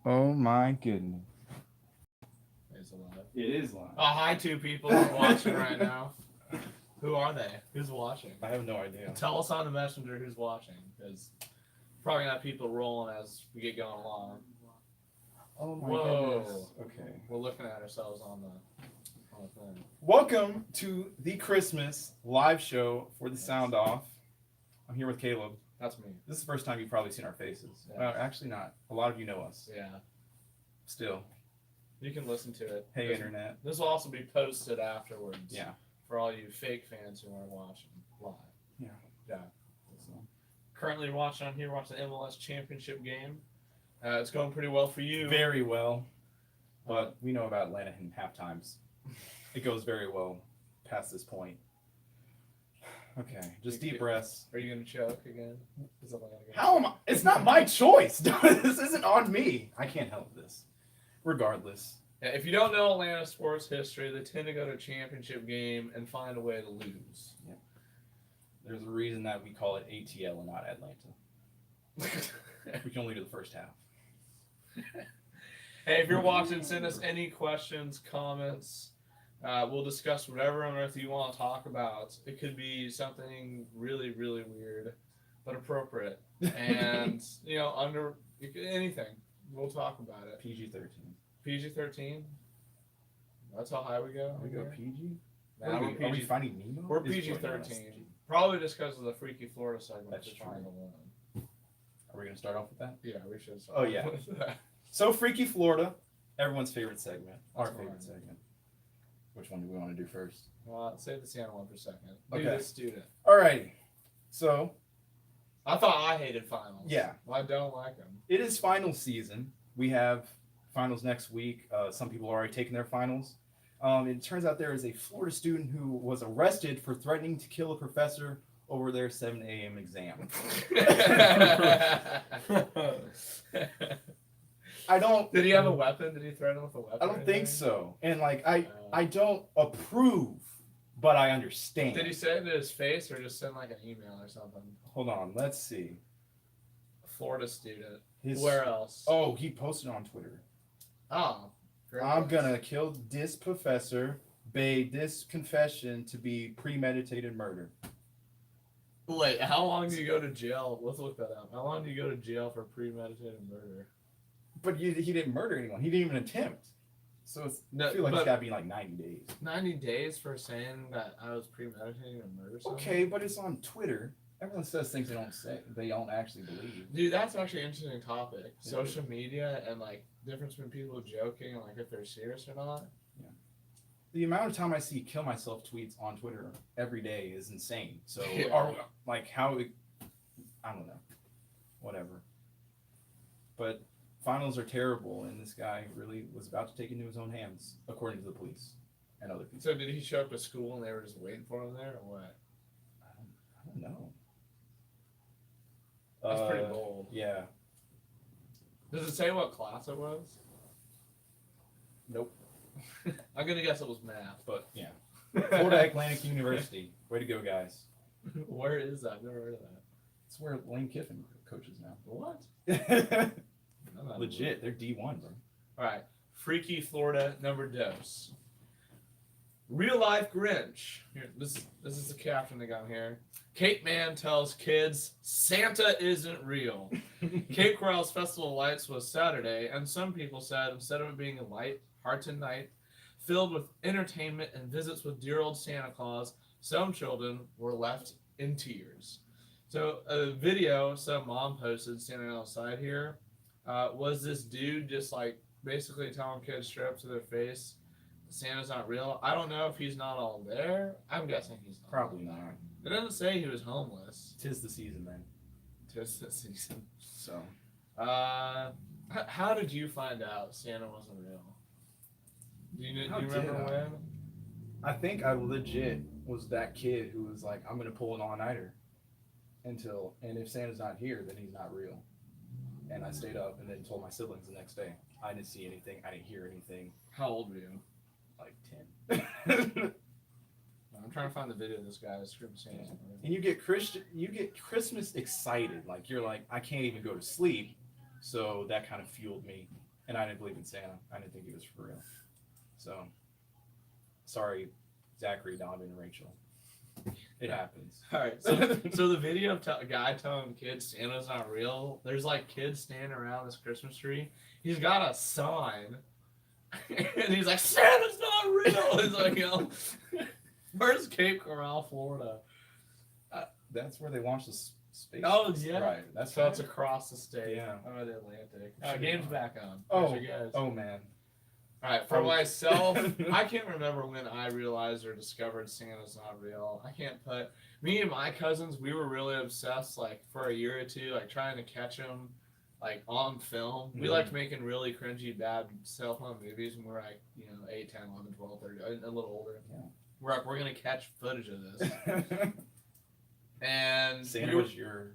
Oh my goodness. It's alive. It is live. Oh, hi, two people who are watching right now. Who are they? Who's watching? I have no idea. Tell us on the messenger who's watching, because probably not people rolling as we get going along. Oh my Whoa. goodness. Okay. We're looking at ourselves on the thing. Welcome to the Christmas live show for the Sound Off. I'm here with Caleb. That's me. This is the first time you've probably seen our faces. Yeah. Well, actually not. A lot of you know us. Yeah. Still. You can listen to it. Hey, Internet. This will also be posted afterwards. Yeah. For all you fake fans who aren't watching live. Yeah. Yeah. So, currently watching the MLS Championship game. It's going pretty well for you. Very well. But we know about Atlanta in half times. It goes very well past this point. Okay, just deep breaths. Are you going to choke again? How am I? It's not my choice. This isn't on me. I can't help this. Regardless. Yeah, if you don't know Atlanta sports history, they tend to go to a championship game and find a way to lose. Yeah. There's a reason that we call it ATL and not Atlanta. We can only do the first half. Hey, if you're watching, send us any questions, comments. We'll discuss whatever on earth you want to talk about. It could be something really, really weird, but appropriate. And, anything. We'll talk about it. PG-13. PG-13? That's how high we go? We go PG? Nah, Are we finding Nemo? We're PG-13. Probably just because of the Freaky Florida segment. That's true. One. Are we going to start off with that? Yeah, we should start Oh, yeah. with that. So, Freaky Florida, everyone's favorite segment. Our That's favorite fine. segment. Which one do we want to do first? Save the Santa one for a second. Okay. Do the student. Alrighty. So, I thought I hated finals. Yeah. Well, I don't like them. it is final season. We have finals next week. Some people are already taking their finals. It turns out there is a Florida student who was arrested for threatening to kill a professor over their 7 a.m. exam. I don't. Did he have a weapon? Did he threaten with a weapon? I don't think so. And I don't approve, but I understand. Did he say it to his face or just send like an email or something? Hold on. Let's see. A Florida student. His, Where else? Oh, he posted on Twitter. Oh. Great I'm place. gonna kill this professor. Bade this confession to be premeditated murder. Wait, how long do you go to jail? Let's look that up. How long do you go to jail for premeditated murder? But he didn't murder anyone. He didn't even attempt. So I feel like it's gotta be like 90 days. 90 days for saying that I was premeditating a murder? Someone? Okay, but it's on Twitter. Everyone says things they don't actually believe. Dude, that's actually an interesting topic. Social media and like difference between people joking and like if they're serious or not. The amount of time I see kill myself tweets on Twitter every day is insane. So Yeah. I don't know. Whatever. But finals are terrible, and this guy really was about to take it into his own hands, according to the police and other people. So did he show up to school and they were just waiting for him there or what? I don't know. That's pretty bold. Yeah. Does it say what class it was? Nope. I'm gonna guess it was math, but Yeah. Florida Atlantic University. Way to go, guys. where is that? I've never heard of that. It's where Lane Kiffin coaches now. What? Legit. They're D1, bro. Alright. Freaky Florida number dos. Real life Grinch. Here, this is the caption they got here. Cape Man tells kids Santa isn't real. Cape Coral's Festival of Lights was Saturday, and some people said instead of it being a light-hearted night filled with entertainment and visits with dear old Santa Claus, some children were left in tears. So a video some mom posted standing outside here was this dude just like basically telling kids straight up to their face Santa's not real. I don't know if he's not all there. I'm guessing he's not. Probably not. It doesn't say he was homeless. Tis the season, then. Tis the season. So. How did you find out Santa wasn't real? Do you remember when? I think I legit was that kid who was like, I'm going to pull an all-nighter. And if Santa's not here, then he's not real. And I stayed up and then told my siblings the next day. I didn't see anything. I didn't hear anything. How old were you? Like 10. I'm trying to find the video of this guy that's screaming Santa. And you get Christmas excited. Like, you're like, I can't even go to sleep. So that kind of fueled me. And I didn't believe in Santa. I didn't think he was for real. So, sorry, Zachary, Donovan, and Rachel. It happens. All right, so the video of a guy telling kids Santa's not real. There's like kids standing around this Christmas tree. He's got a sign, and he's like, "Santa's not real." He's like, where's Cape Coral, Florida? That's where they launched the space. Oh yeah, Right. That's so it's across the state. Yeah. Over the Atlantic. Should Game's be back on. Oh. Thanks, you guys. Oh man. All right, for Oh. myself, I can't remember when I realized or discovered Santa's not real. I can't put me and my cousins. We were really obsessed, like for a year or two, like trying to catch him, like on film. We Mhm. liked making really cringy, bad cell phone movies when we were like, 8, 10, 11, 12, 13, a little older. Yeah. We're like, we're gonna catch footage of this, and Santa was your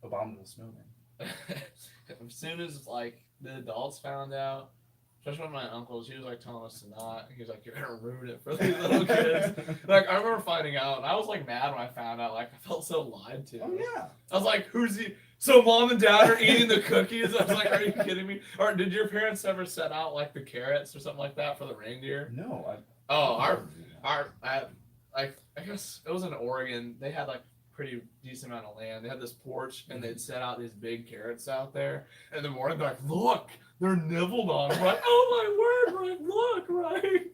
abominable snowman. as soon as like the adults found out, especially one of my uncles, he was like telling us to not. He was like, "You're gonna ruin it for these little kids." Like I remember finding out, and I was like mad when I found out. Like I felt so lied to. Oh yeah. I was like, "Who's he?" So mom and dad are eating the cookies. I was like, "Are you kidding me?" Or did your parents ever set out like the carrots or something like that for the reindeer? No. Oh, I guess it was in Oregon. They had like pretty decent amount of land. They had this porch, and they'd set out these big carrots out there. And in the morning, they're like, "Look, they're nibbled on." We're like, "Oh my word!" We're like, "Look, right?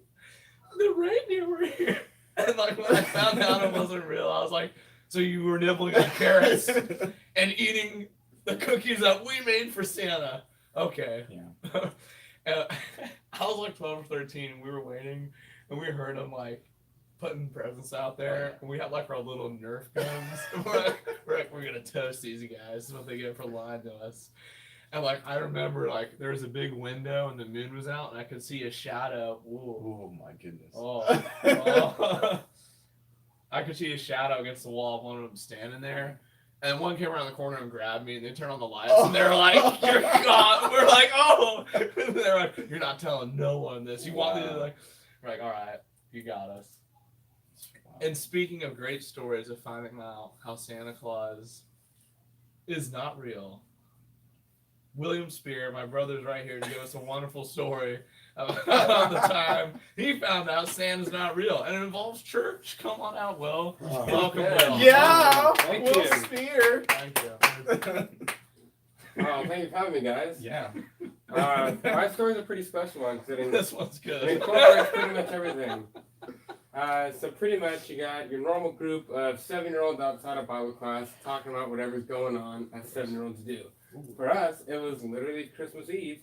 The reindeer were here." And like when I found out it wasn't real, I was like, "So you were nibbling on carrots and eating the cookies that we made for Santa?" Okay. Yeah. And I was like 12 or 13, and we were waiting, and we heard them like putting presents out there, and we had like our little Nerf guns. we're gonna toast these guys. This is what they get for lying to us. And like I remember, like there was a big window, and the moon was out, and I could see a shadow. Ooh. Oh my goodness. Oh. I could see a shadow against the wall of one of them standing there. And one came around the corner and grabbed me, and they turned on the lights, and they're like, "You're gone." We're like, "Oh." They're like, "You're not telling no one this. You want me to like?" We're like, "All right, you got us." Wow. And speaking of great stories of finding out how Santa Claus is not real, William Spear, my brother's right here to give us a wonderful story about the time he found out Santa's not real, and it involves church. Come on out, Will. Welcome, Will. Yeah. Thank Will you. Spear. Thank you. Thank you for having me, guys. Yeah. My story's a pretty special one, considering This one's it good. incorporates pretty much everything. So pretty much you got your normal group of 7-year-olds outside of Bible class talking about whatever's going on as 7-year-olds do. For us, it was literally Christmas Eve,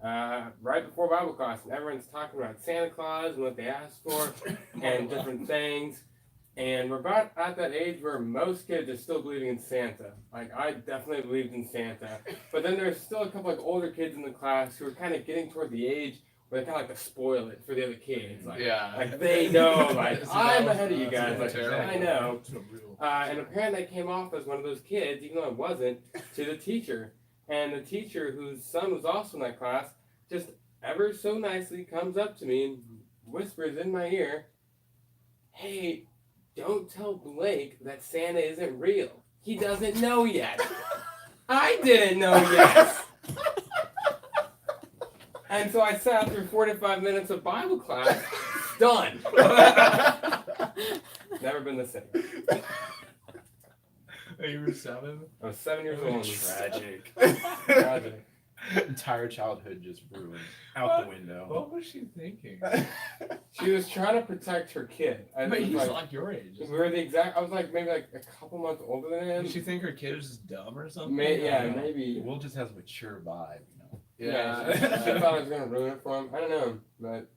right before Bible class, and everyone's talking about Santa Claus and what they asked for and different things. And we're about at that age where most kids are still believing in Santa. Like, I definitely believed in Santa. But then there's still a couple like older kids in the class who are kind of getting toward the age where they kind of like to spoil it for the other kids. Like, Yeah. like they know, like, So I'm that ahead of you guys. was Like, terrible. I know. It's real. And apparently I came off as one of those kids, even though I wasn't, to the teacher. And the teacher, whose son was also in that class, just ever so nicely comes up to me and whispers in my ear, "Hey, don't tell Blake that Santa isn't real. He doesn't know yet." I didn't know yet. And so I sat through 45 minutes of Bible class, done. Never been the same. You were 7? I was 7 years old. Tragic. Tragic. Entire childhood just ruined out the window. What was she thinking? She was trying to protect her kid. But he's like, like your age. we were the exact. I was like maybe like a couple months older than him. Did she think her kid was just dumb or something? Yeah, Yeah. maybe. Will just has a mature vibe, you know. Yeah, she thought I was gonna ruin it for him. I don't know, but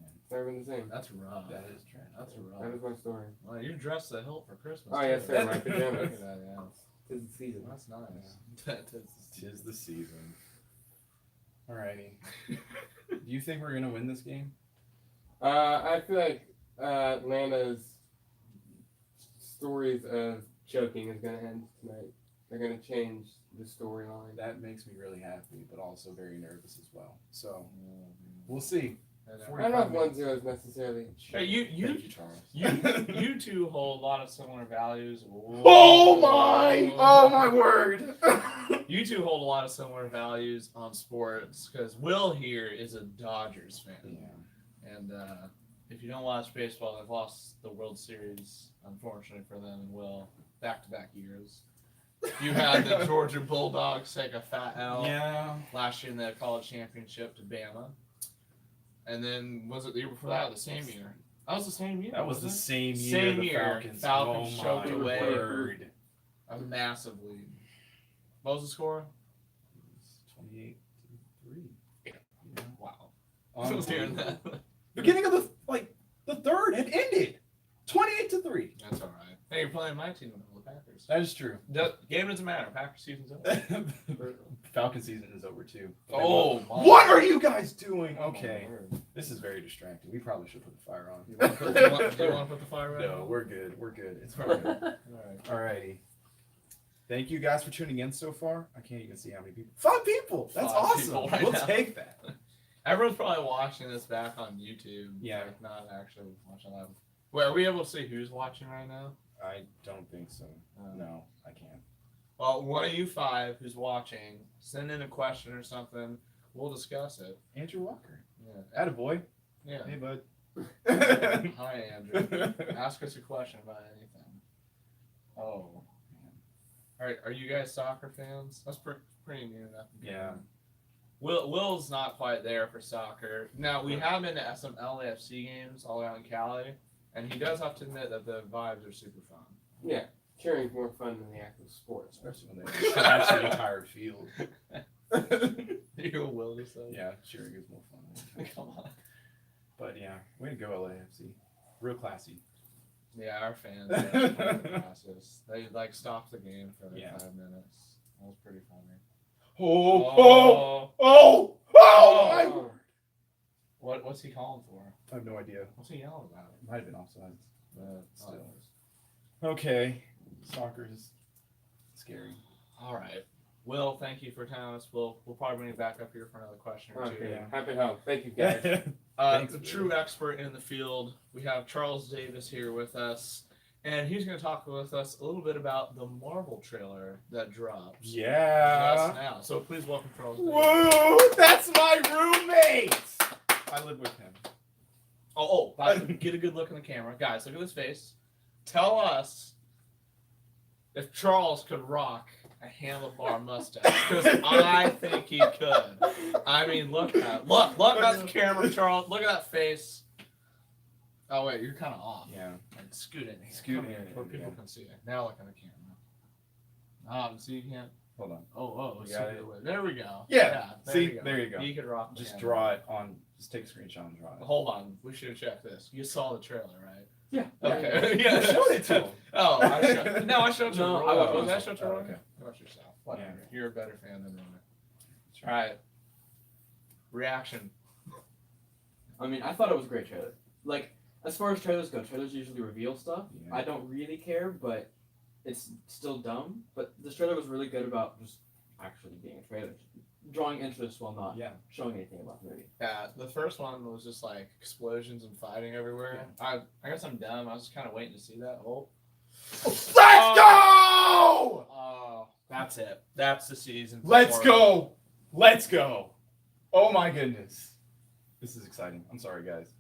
it's never been the same. That's rough. That is tragic. That's That rough. is my story. Well, you're dressed to the hilt for Christmas. Oh yes, too. sir. My Look pajamas. at that, yeah. Tis the season. That's nice. Tis the season. Alrighty. Do you think we're gonna win this game? I feel like Lana's stories of choking is gonna end tonight. They're gonna change the storyline. That makes me really happy, but also very nervous as well. So we'll see. And, I don't know if 1-0 is necessarily. Hey, you Thank you, Charles. you two hold a lot of similar values. Oh my word! You two hold a lot of similar values on sports because Will here is a Dodgers fan, Yeah. and if you don't watch baseball, they've lost the World Series, unfortunately for them and Will, back-to-back years. You had the Georgia Bulldogs take a fat L last year in the college championship to Bama. And then, was it the year before that or the same year? That was the same year. That was the wasn't it? same year. Same the year. Falcons. Falcons oh choked my away. word. A massive lead. What was the score? 28-3. Yeah. Wow. I was hearing that. Beginning of the third had ended. 28-3. That's all right. Hey, you're playing my team, the Packers. That is true. The game doesn't matter. Packers season's over. Falcon season is over too. Oh, my. What are you guys doing? Oh, my Okay. word. This is very distracting. We probably should put the fire on. Do you want to put the fire right No, on? we're good. We're good. It's All fine. right. Alrighty. Thank you guys for tuning in so far. I can't even see how many people. 5 people. That's 5 awesome. people right we'll now. take that. Everyone's probably watching this back on YouTube. Yeah. Like, not actually watching live. Wait, are we able to see who's watching right now? I don't think so. No, I can't. Well, one of you 5 who's watching, send in a question or something. We'll discuss it. Andrew Walker. Yeah. Attaboy. Yeah. Hey, bud. Hi, Andrew. Ask us a question about anything. Oh. All right. Are you guys soccer fans? That's pretty new enough. Yeah. Will's not quite there for soccer. Now, we have been to some LAFC games all around Cali, and he does have to admit that the vibes are super fun. Yeah, cheering's more fun than the actual sport. Especially when they catch the entire field. You hear what Will just said? Yeah, cheering is more fun. Come on. But yeah, way to go, LAFC. Real classy. Yeah, our fans are classes. They like stopped the game for like Yeah. 5 minutes. That was pretty funny. Oh my word. What's he calling for? I have no idea. What's he yelling about? Might have been offsides. Still. Okay. Soccer is scary. All right. Will, thank you for telling us. We'll probably bring you back up here for another question or two. Okay, Yeah. happy help. Thank you, guys. Thanks, The Will. true expert in the field, we have Charles Davis here with us, and he's going to talk with us a little bit about the Marvel trailer that dropped Yeah. just now. So please welcome Charles Davis. Whoa, that's my roommate. I live with him. Get a good look in the camera. Guys, look at his face. Tell us if Charles could rock a handlebar mustache, because I think he could. I mean, look at the camera, Charles. Look at that face. Oh wait, you're kind of off. Yeah. Like, scoot in. Scoot Come in, here, where people yeah. can see it. Now look at the camera. See, you can't. Hold on. Oh, You got super it? way. There we go. Yeah. There See, we go. there you go. He could rock. the Just handlebar. draw it on. Just take a screenshot and draw it. Hold on, we should have checked this. You saw the trailer, right? Yeah. Okay. You showed it to him. Oh, I showed it to No, Roy. I Was I showed to Oh, Roy? okay. Watch yourself. Whatever. Yeah. You're a better fan than me. All right. Reaction. I mean, I thought it was a great trailer. Like, as far as trailers go, trailers usually reveal stuff. Yeah. I don't really care, but it's still dumb. But this trailer was really good about just actually being a trailer, drawing interest while not Yeah. showing anything about the movie. Yeah, the first one was just like explosions and fighting everywhere. I guess I'm dumb. I was just kind of waiting to see that. Let's go! Oh, that's it. That's the season. Let's go! Let's go! Oh my goodness. This is exciting. I'm sorry, guys.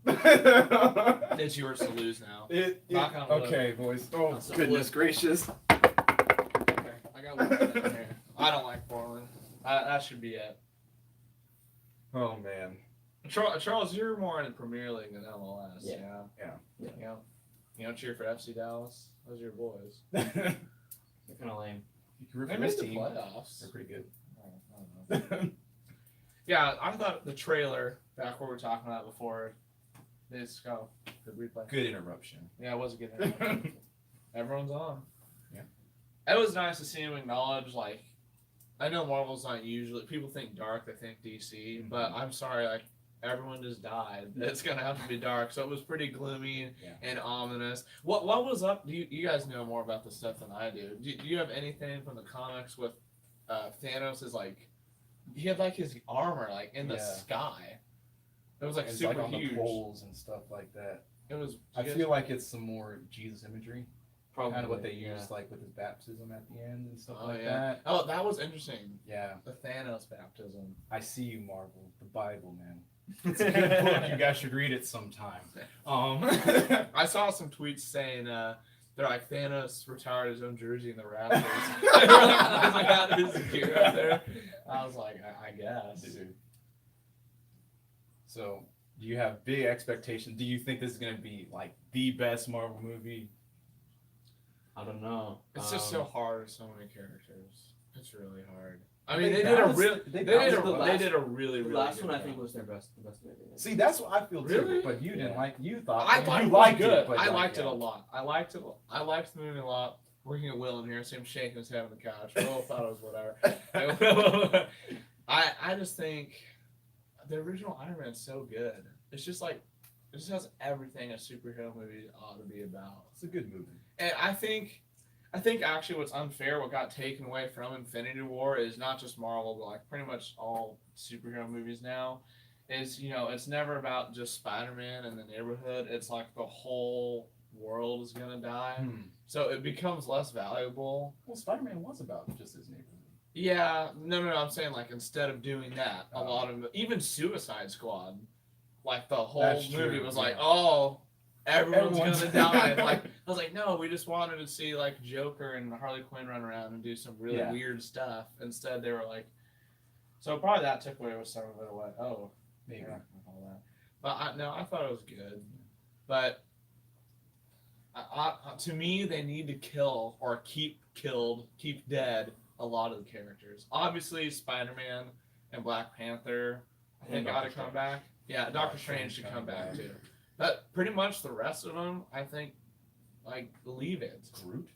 It's yours to lose now. Knock on wood. Okay, boys. Oh, Knock on goodness wood. gracious. Okay, I got one in here. I don't like Portland. That should be it. Oh, man. Charles, you're more in the Premier League than MLS. Yeah. Yeah. You don't cheer for FC Dallas? Those are your boys. You They're kind of lame. can root They for made this the team. playoffs. They're pretty good. I don't know. Yeah, I thought the trailer, back where we were talking about before, let's go. Good replay. Good interruption. Yeah, it was a good interruption. Everyone's on. Yeah. It was nice to see him acknowledge, like, I know Marvel's not usually, people think dark, they think DC, but I'm sorry, like, everyone just died. It's going to have to be dark. So it was pretty gloomy and ominous. What was up? You guys know more about this stuff than I do. Do you have anything from the comics with Thanos is like, he had like his armor like in the Yeah. sky. It was like It's super like on huge. the poles and stuff like that. It was. I feel like it's some more Jesus imagery, Probably kind of what they yeah. use like with his baptism at the end and stuff Oh like yeah. that. Oh, that was interesting. Yeah, The Thanos baptism. I see you, Marvel. The Bible, man. It's a good book. You guys should read it sometime. I saw some tweets saying they're like Thanos retired his own jersey in the Raptors. They were like out his gear up there. I was like, I guess. Dude. So, do you have big expectations? Do you think this is gonna be like the best Marvel movie? I don't know. It's just so hard with so many characters. It's really hard. I They mean, they did a balanced- real. they They did balanced a. the They last- did a really, The really. last good one I job. think was the best movie. See, that's what I feel too. Really? But you didn't Yeah. like. You thought. I thought you it was liked good. it. But I like, liked it yeah. a lot. I liked it. I liked the movie a lot. Working at Will in here, see him shaking his head on the couch. Will thought it was whatever. I just think the original Iron Man is so good. It's just like it just has everything a superhero movie ought to be about. It's a good movie. And I think actually what's unfair, what got taken away from Infinity War is not just Marvel, but like pretty much all superhero movies now, is it's never about just Spider-Man and the neighborhood. It's like the whole world is gonna die. So it becomes less valuable. Well, Spider-Man was about just his neighborhood. Yeah, no, I'm saying like instead of doing that, a Oh. lot of even Suicide Squad, like the whole That's movie true, was yeah. like, oh, everyone's Everyone's- gonna die. Like I was like, no, we just wanted to see like Joker and Harley Quinn run around and do some really Yeah. weird stuff. Instead, they were like, so probably that took away with some of it. Away. Oh, Maybe. yeah, all that. But I thought it was good. But to me, they need to kill or keep dead a lot of the characters. Obviously, Spider-Man and Black Panther, I think, And ought to Doctor come Strange. back. Yeah, Doctor Strange should come back too. But pretty much the rest of them, I think, like leave it. Groot.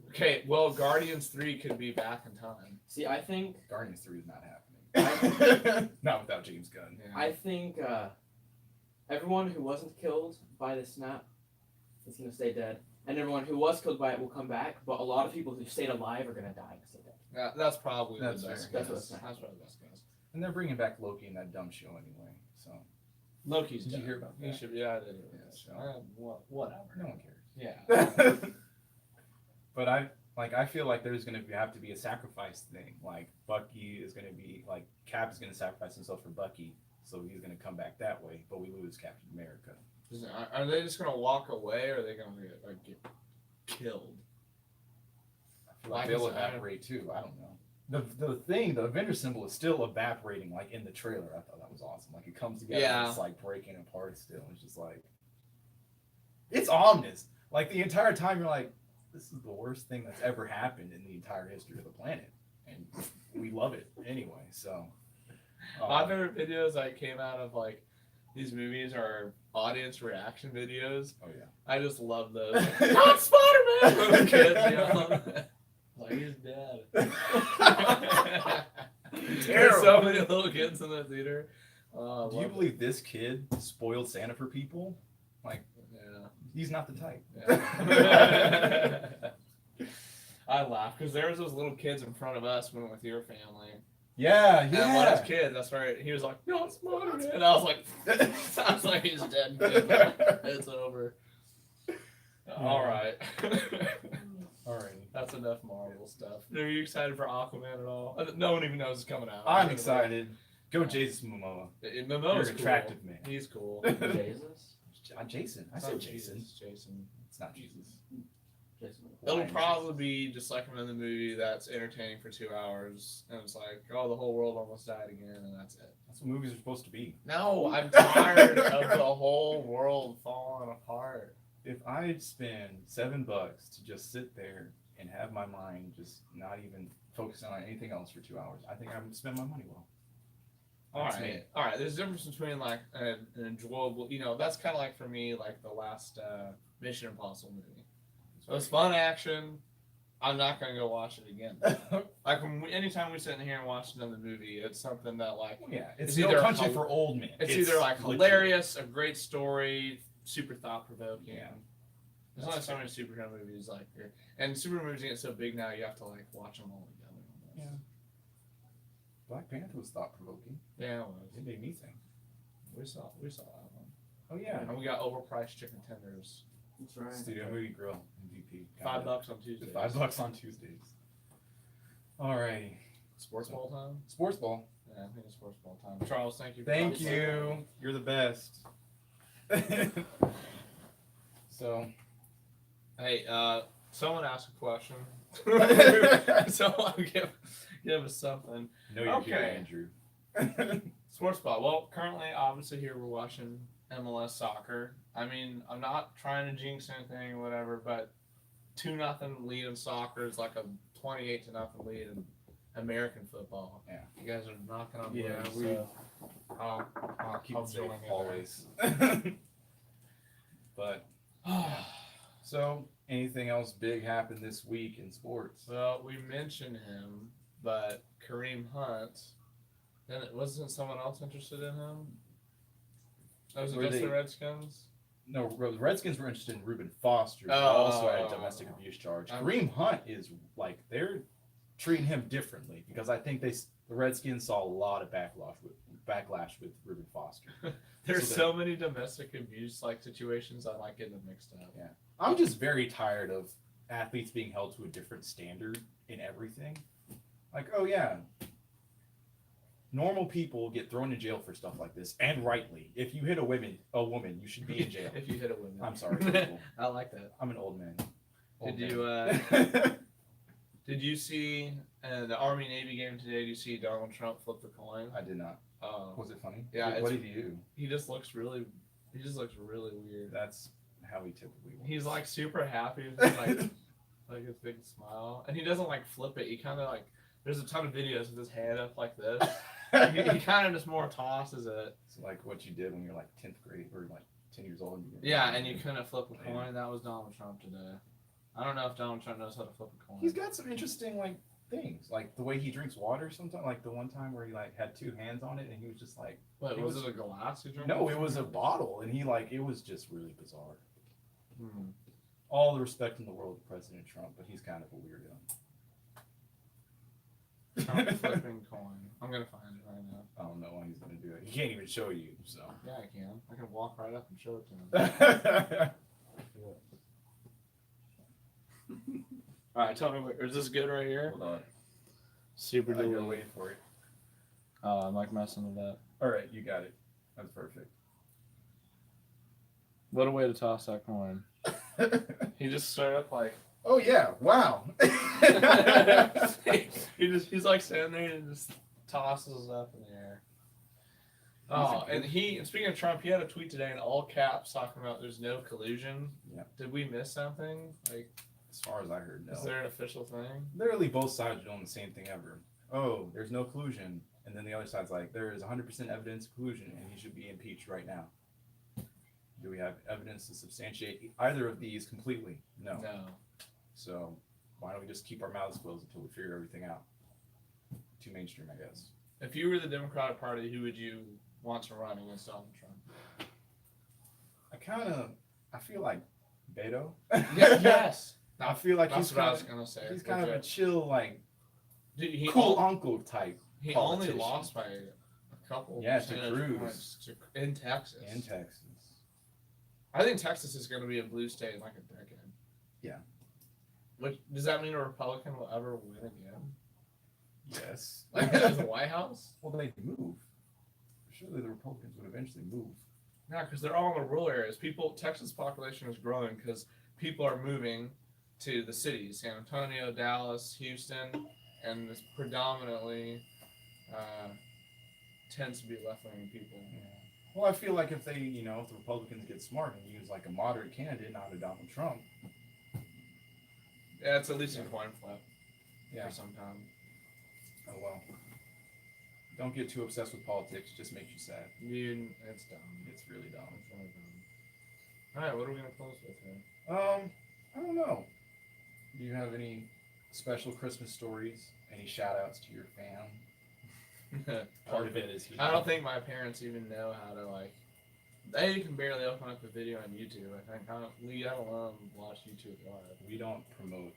Okay, well, Guardians 3 could be back in time. See, I think Guardians 3 is not happening. Not without James Gunn. Yeah. I think everyone who wasn't killed by the snap is gonna stay dead, and everyone who was killed by it will come back. But a lot of people who stayed alive are gonna die and stay dead. Yeah, that's probably That's the best fair. guess. That's That's what it's probably the best guess. And they're bringing back Loki in that dumb show anyway. So Loki's Did you dead. hear about He that? should. Yeah, I did. Hear Yeah, about so- that. Whatever. no one cares. Yeah. But I feel like there's gonna have to be a sacrifice thing. Like Bucky is gonna be like Cap is gonna sacrifice himself for Bucky, so he's gonna come back that way. But we lose Captain America. Are they just gonna walk away, or are they gonna get killed? I feel like Why they'll does that- evaporate too. I don't know. The Avenger symbol is still evaporating. Like in the trailer, I thought that was awesome. Like it comes together, Yeah. and it's like breaking apart still. It's just like it's ominous. Like the entire time, you're like, this is the worst thing that's ever happened in the entire history of the planet, and we love it anyway. So, My favorite videos that came out of like these movies are audience reaction videos. oh yeah, I just love those. Not Spider-Man! Little kids yelling. Like he's dead. There's so many little kids in the theater. Oh, I Do you love believe this kid spoiled Santa for people? it. He's not the type. Yeah. I laugh because there was those little kids in front of us when we went with your family. Yeah, And one of his kids, that's right. He was like, "No, it's mine." And I was like, he's dead. Kid. It's over. All right. Alrighty. That's enough Marvel stuff. Are you excited for Aquaman at all? No one even knows it's coming out. I'm excited. Go Jason Momoa. Momoa's You're an cool. attractive man. He's cool. Jesus. Jason. I It's said not Jason. Jesus, Jason. It's not Jesus. Jason. It'll Why probably be just like another movie that's entertaining for 2 hours, and it's like, oh, the whole world almost died again, and that's it. That's what movies are supposed to be. No, I'm tired of the whole world falling apart. If I spend $7 to just sit there and have my mind just not even focusing on anything else for 2 hours, I think I'm gonna spend my money well. That's me. All right. There's a difference between like an enjoyable, that's kind of like for me, like the last Mission Impossible movie. It was fun action. I'm not gonna go watch it again. Like anytime we sit in here and watch another movie, it's something that like Yeah, it's It's No either Country hel- for Old Men. it's either like legit. hilarious, a great story, super thought provoking. Yeah. There's only so many superhero movies like and superhero movies get so big now you have to like watch them all together. Yeah. Black Panther was thought provoking. Yeah, it was. It made me think. We saw that one. Oh yeah. And we got overpriced chicken tenders. That's right. Studio Movie Grill MVP. $5 on Tuesdays. $5 on Tuesdays. Alrighty. Sports ball time? Sports ball. Yeah, I think it's sports ball time. Charles, thank you. For Thank this. you. You're the best. So, Hey, someone asked a question. So I'll give us something. know you're here, Okay. Andrew. Sports ball. Well, currently, obviously, here we're watching MLS soccer. I mean, I'm not trying to jinx anything or whatever, but 2-0 lead in soccer is like a 28-0 lead in American football. Yeah. You guys are knocking on wood. Yeah, so I'll keep I'll it safe join you there. always. But so, anything else big happened this week in sports? Well, we mentioned him, but Kareem Hunt. Then it wasn't someone else interested in him. That was Were against the they- Redskins. No, the Redskins were interested in Reuben Foster, who Oh. also had a domestic abuse charge. I'm- Kareem Hunt is like they're treating him differently because I think the Redskins saw a lot of backlash with Reuben Foster. There's So so many domestic abuse like situations. I like getting them mixed up. Yeah. I'm just very tired of athletes being held to a different standard in everything. Like, oh yeah, normal people get thrown in jail for stuff like this, and rightly. If you hit a woman, you should be in jail. If you hit a woman. I'm sorry, people. I like that. I'm an old man. Old Did man. you did you see the Army Navy game today? Did you see Donald Trump flip the coin? I did not. Was it funny? Yeah, What did he do? He just looks really weird. That's how he typically works. He's like super happy with like his big smile, and he doesn't like flip it. He kind of like there's a ton of videos with his hand up like this. he kind of just more tosses it. It's like what you did when you're like 10th grade or like 10 years old. Yeah, and you couldn't flip a coin. That was Donald Trump today. I don't know if Donald Trump knows how to flip a coin. He's got some interesting like things, like the way he drinks water. Sometimes, like the one time where he like had two hands on it, and he was just like, What he was was- it? A glass? He drank no, from? it was a bottle, and he like it was just really bizarre. Hmm. All the respect in the world to President Trump, but he's kind of a weirdo. Trump flipping coin. I'm gonna find it right now. I don't know why he's gonna do it. He can't even show you, so. Yeah, I can. I can walk right up and show it to him. All right, tell me. Is this good right here? Hold on, Super I gotta duper. wait for it. Oh, I'm like messing with that. All right, you got it. That's perfect. What a way to toss that coin. He just straight up like Oh yeah! Wow. he's like standing there and just tosses it up in the air. Oh, and speaking of Trump, he had a tweet today in all caps talking about there's no collusion. Yeah. Did we miss something? Like, As far as I heard, no. is there an official thing? Literally both sides are doing the same thing ever. Oh, there's no collusion, and then the other side's like, there is 100% evidence of collusion, and he should be impeached right now. Do we have evidence to substantiate either of these completely? No. No. So why don't we just keep our mouths closed until we figure everything out? Too mainstream, I guess. If you were the Democratic Party, who would you want to run against Donald Trump? I feel like Beto. Yes. I feel like That's he's what I kind was of, gonna say. he's kind of a Legit. chill, like Dude, he cool uncle type he only politician. lost by a couple. Yeah, to percentage Cruz. points in Texas. in Texas. I think Texas is going to be a blue state in like a decade. Yeah. Which does that mean a Republican will ever win again? Yes. Like as the White House? Well, they move. Surely the Republicans would eventually move. Yeah, because they're all in the rural areas. Texas population is growing because people are moving to the cities: San Antonio, Dallas, Houston, and this predominantly tends to be left-leaning people. Yeah. Well, I feel like if if the Republicans get smart and use like a moderate candidate, not a Donald Trump. Yeah, it's at least a coin flip Yeah. for some time. Oh well. Don't get too obsessed with politics. It just makes you sad. It's dumb. It's really dumb. It's really dumb. All right, what are we gonna close with here? I don't know. Do you have any special Christmas stories? Any shout outs to your fam? Part of it is I don't think my parents even know how to like. They can barely open up a video on YouTube. I think let alone watch YouTube live. we don't promote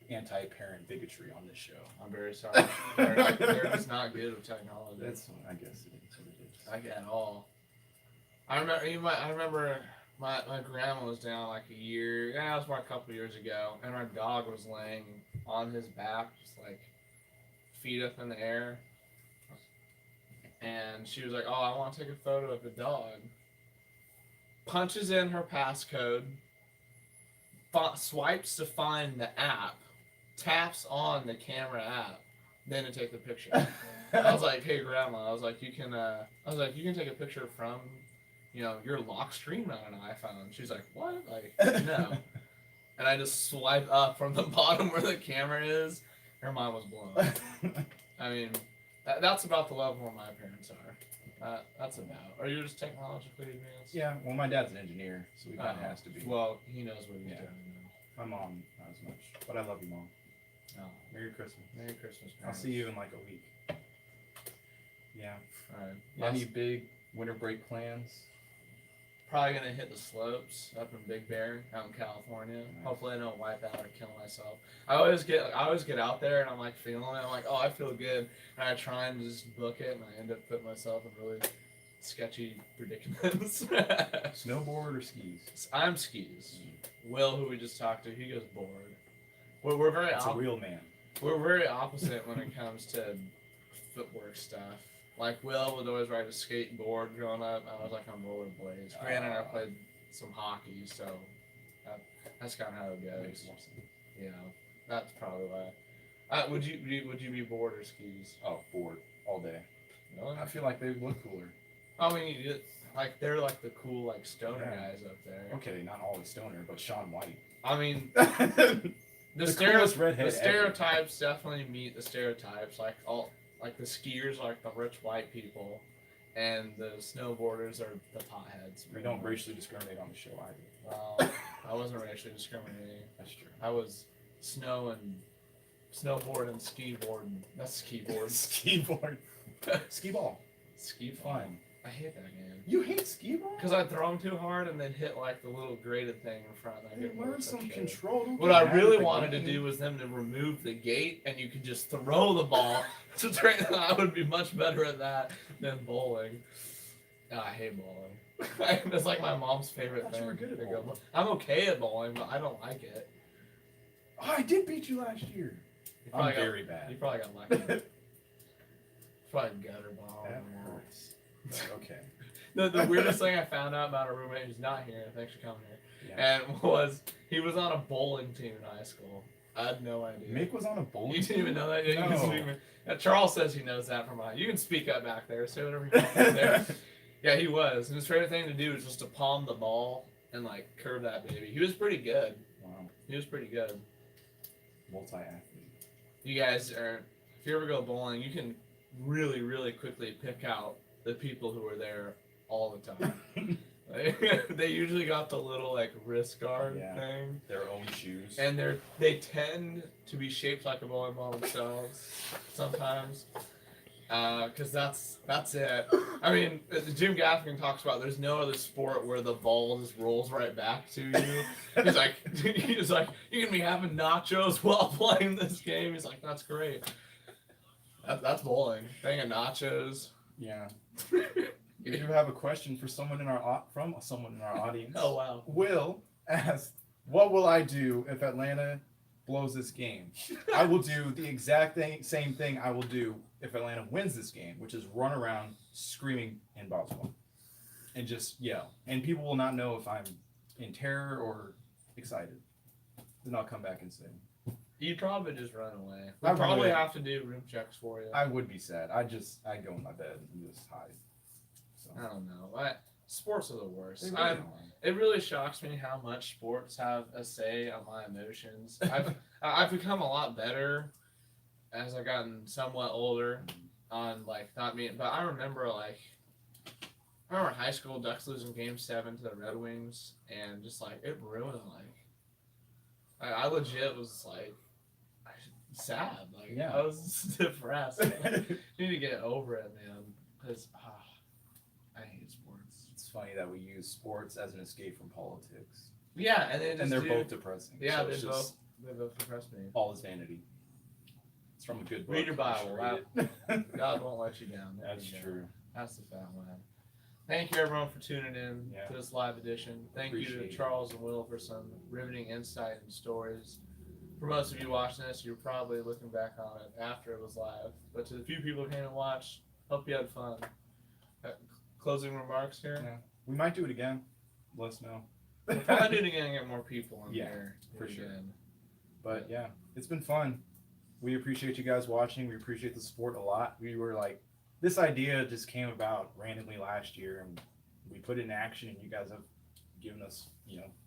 anti-parent bigotry on this show. I'm very sorry. They're just not good with technology. I guess it is what it is. Like at all. I remember my grandma was down like a year. Yeah, it was about a couple years ago, and our dog was laying on his back, just like feet up in the air. And she was like, "Oh, I want to take a photo of the dog." Punches in her passcode, swipes to find the app, taps on the camera app, then to take the picture. I was like, "Hey, grandma," I was like, you can take a picture from, your lock screen on an iPhone." She's like, "What?" Like, no. And I just swipe up from the bottom where the camera is. Her mind was blown. I mean, that's about the level where my parents are. That's about. Are you just technologically advanced? Yeah, well, my dad's an engineer, so he kind of has to be. Well, he knows what he's Yeah. doing My mom, not as much. But I love you, Mom. now. Oh, Merry Christmas. Merry Christmas, I'll parents. see you in like a week. Yeah. All right. Any Yes. big winter break plans? Probably gonna hit the slopes up in Big Bear, out in California. Nice. Hopefully, I don't wipe out or kill myself. I always get out there and I'm like feeling it. I'm like, oh, I feel good, and I try and just book it, and I end up putting myself in really sketchy predicaments. Snowboard or skis? I'm skis. Will, who we just talked to, he goes board. We're very That's a real man. we're very opposite when it comes to footwork stuff. Like Will would always ride a skateboard growing up. I was like on rollerblades. Grant and I played some hockey, so that's kind of how it Makes goes. more sense. Yeah, that's probably why. Would you be board or skis? Oh, board all day. Really? I feel like they look cooler. I mean, they're like the cool like stoner Yeah. guys up there. Okay, not always stoner, but Sean White. I mean, The coolest redhead the stereotypes definitely meet the stereotypes. Like the skiers are like the rich white people, and the snowboarders are the potheads. We don't racially discriminate on the show either. Well, I wasn't racially discriminating. That's true. I was snowboard and skiboard. That's skiboard. Skiboard. Ski ball. Ski Fun. I hate that game. You hate skee ball? Because I throw them too hard and then hit like the little graded thing in front. And I You get learn worse some and shit. control. Don't What get I mad really at the wanted to game. do was them to remove the gate and you could just throw the ball to train. I would be much better at that than bowling. No, I hate bowling. It's like my mom's favorite I thought thing. you were good at to go bowling. I'm okay at bowling, but I don't like it. Oh, I did beat you last year. You I'm probably very You bad. probably got lucky. That Probably gutter ball. hurts. But okay. The weirdest thing I found out about a roommate who's not here, thanks for coming here, Yeah. and was he was on a bowling team in high school. I had no idea. Mick was on a bowling You didn't even know that? Yeah, you No. can speak, Charles says he knows that from mine. You can speak up back there, say whatever you want back there. Yeah, he was. And his favorite thing to do was just to palm the ball and like curve that baby. He was pretty good. Wow. He was pretty good. Multi-athlete. You guys are, if you ever go bowling, you can really, really quickly pick out the people who are there all the time. They usually got the little like wrist guard Yeah. thing. Their own shoes. And they tend to be shaped like a bowling ball themselves sometimes, because that's it. I mean, Jim Gaffigan talks about there's no other sport where the ball just rolls right back to you. He's like you can be having nachos while playing this game. He's like, that's great. That's bowling. Thing of nachos. Yeah. If you have a question for someone in our from someone in our audience, Oh wow. Will asked, "What will I do if Atlanta blows this game?" I will do the exact same thing I will do if Atlanta wins this game, which is run around screaming in Boswell and just yell, and people will not know if I'm in terror or excited. Then I'll come back and say, You'd probably just run away. I We'd probably would. have to do room checks for you. I would be sad. I'd go in my bed and just hide. So, I don't know. Sports are the worst. they really are. It really shocks me how much sports have a say on my emotions. I've become a lot better as I've gotten somewhat older on like not me, but I remember high school Ducks losing Game 7 to the Red Wings, and just like it ruined I legit was like sad. Like Yeah. I was depressed. You need to get over it, man. Because I hate sports. It's funny that we use sports as an escape from politics, Yeah, and they just and they're do, both depressing. Yeah, so it's they just They both impressed me. All is vanity. It's from a good book. Read your You Bible. should read it. God won't let you down. There That's you go. true. That's the fat one. Thank you everyone for tuning in Yeah. to this live edition. Thank you Appreciate to it. Charles and Will for some riveting insight and stories. For most of you watching this, you're probably looking back on it after it was live. But to the few people who came and watched, hope you had fun. Closing remarks here? Yeah. We might do it again. Let us know. We'll probably do it again and get more people in Yeah, here. for sure. Again. But yeah, it's been fun. We appreciate you guys watching. We appreciate the support a lot. We were like, this idea just came about randomly last year, and we put it in action, and you guys have given us,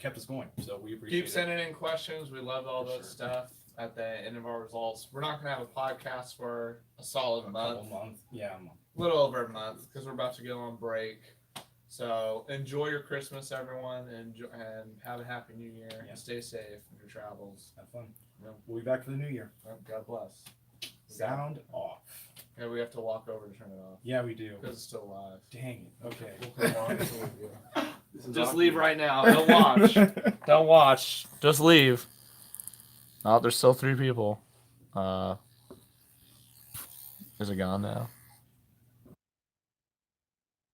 kept us going. So we appreciate Keep it. sending in questions. We love all For that sure. stuff at the end of our results. We're not going to have a podcast for a solid A month. couple months. Yeah, a month. A little over a month because we're about to go on break. So enjoy your Christmas, everyone, and have a happy New Year. Yeah. And stay safe in your travels. Have fun. Yeah. We'll be back for the new year. God bless. Sound off. Yeah, we have to walk over to turn it off Yeah, we do. because it's still live. Dang it. Okay. We'll come on until we do. This is Just awesome. leave right now. Don't watch. Don't watch. Just leave. Oh, there's still 3 people. Is it gone now?